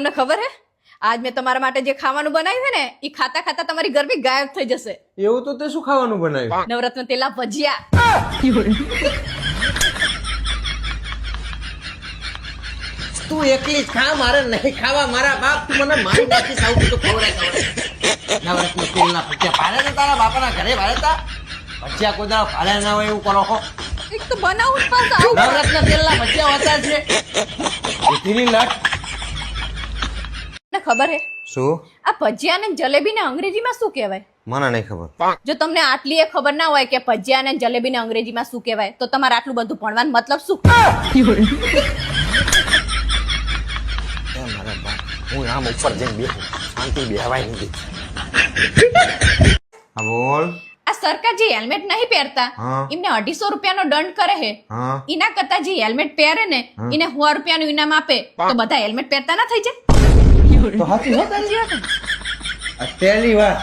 તમને ખબર હે આજ મેં તમારા માટે જે ખાવાનું બનાવ્યું છે ને એ ખાતા ખાતા તમારી ગરમી ગાયબ થઈ જશે. એવું તો તે શું ખાવાનું બનાવ્યું? નવરત્ન તેલા ભજીયા. તું એકલી જ ખા, મારે નહીં ખાવા. મારા બાપ તું મને મારી નાખીશ. આવું તો ખવડાય. નવરત્ન તેલના ભજીયા પાડે ને તારા બાપાના ઘરે ભાડે ભજીયા કોઈ દાડો ભાડે ના હોય એવું કરો છો. એક તો બનાવું જ પાછા આવું. નવરત્ન તેલના ભજીયા હોતા છે. એથી લટ. તમને ખબર હે શું? આ ભજીયા ને જલેબી ને અંગ્રેજીમાં શું કહેવાય? મને નહીં ખબર. જો તમને આટલી એ ખબર ના હોય કે ભજીયા ને જલેબી ને અંગ્રેજીમાં શું કહેવાય તો તમારે આટલું બધું ભણવાનો મતલબ શું? મારા બાપ, હું આમ ઉપર જઈને બેઠું, શાંતિ બેહવાય નહીં. હા બોલ. આ સરકાર જે હેલ્મેટ નહીં પહેરતા હા. એમને 250 રૂપિયાનો દંડ કરે છે. હા. એના કરતા જે હેલ્મેટ પહેરે ને એને 100 રૂપિયાનું ઇનામ આપે તો બધા હેલ્મેટ પહેરતા ના થઈ જાય? તો હાચી વાત આ પહેલી વાત.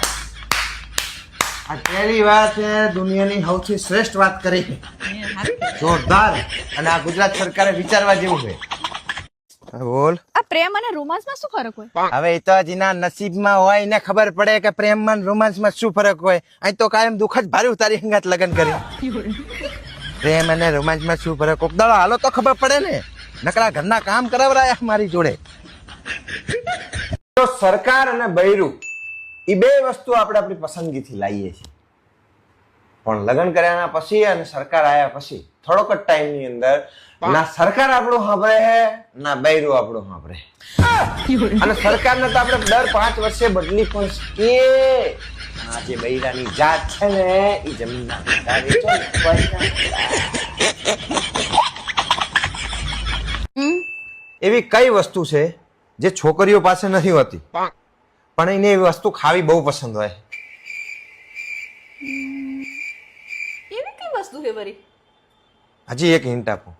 આ પહેલી વાત છે દુનિયાની સૌથી શ્રેષ્ઠ વાત કરી. જોરદાર. અને આ ગુજરાત સરકારે વિચારવા જેવું છે. બોલ. આ પ્રેમ અને રોમાંસમાં શું ફરક હોય? હવે એ તો જેના નસીબમાં હોય એને ખબર પડે કે પ્રેમમાં રોમાન્સમાં શું ફરક હોય. અહીં તો કાયમ દુઃખ જ ભારે ઉતારી હંગાત લગન કરી. પ્રેમ અને રોમાન્સમાં શું ફરક? કોક દાડો હાલો તો ખબર પડે ને. નકરા ઘરના કામ કરાવરાયા મારી જોડે. તો સરકાર અને બૈરું એ બે વસ્તુ આપણે આપણી પસંદગીથી લાવીએ છીએ. પણ લગ્ન કર્યાના પછી અને સરકાર આવ્યા પછી થોડોક જ ટાઈમની અંદર ના સરકાર આપણું સાંભળે છે ના બૈરું આપણું સાંભળે. અને સરકારને તો આપણે દર 5 વર્ષે બદલી પણ શકીએ. આ જે બૈરાની જાત છે ને એ જમીનના એવી કઈ વસ્તુ છે જે છોકરીઓ પાસે નથી હોતી પણ એને એવી વસ્તુ ખાવી બહુ પસંદ હોય? એવી કઈ વસ્તુ છે વરી? હજી એક હિન્ટ આપું.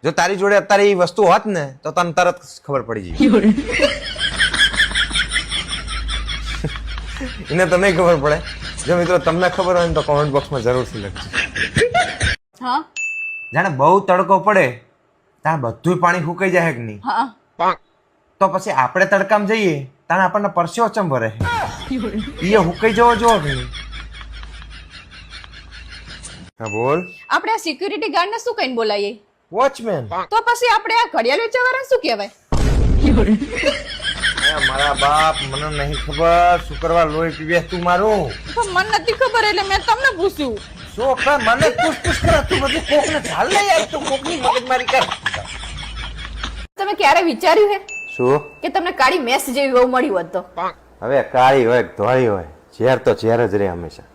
જો તારી જોડે અત્યારે એ વસ્તુ હોત ને તો તને તરત ખબર પડી જાય. એને તો નહીં ખબર પડે. જો મિત્રો તમને ખબર હોય ને તો કોમેન્ટ બોક્સમાં જરૂરથી લખજો. હા. જાણે બહુ તડકો પડે ત્યાં બધું પાણી સુકાઈ જાય કે નહીં? હા. તો પછી આપણે તડકામાં જઈએ ત્યાં આપણને પરસ્યો ચમ ભરે. એ હુકાઈ જવો જો કે નહીં? હા બોલ. આપણે આ સિક્યુરિટી ગાર્ડને શું કહીને બોલાવીએ? વોચમેન. તો પછી આપણે આ ઘડિયાળ વેચવાવાળાને શું કહેવાય? મારા બાપ, મને નહીં ખબર. શું કરવા લોહી પીવે તું મારું? તો મને નથી ખબર એટલે મેં તમને પૂછ્યું. શું કર મને પૂછ કર તું બધું કોકને ઝાલ લઈ આવ. તું કોકની મગજમારી કર. તમે ક્યારે વિચાર્યું હે શું કે તમને કાળી મેસ જેવી વહુ મળી હોત તો? હવે કાળી હોય ધોળી હોય ઝેર તો ઝેર જ રહે હંમેશા.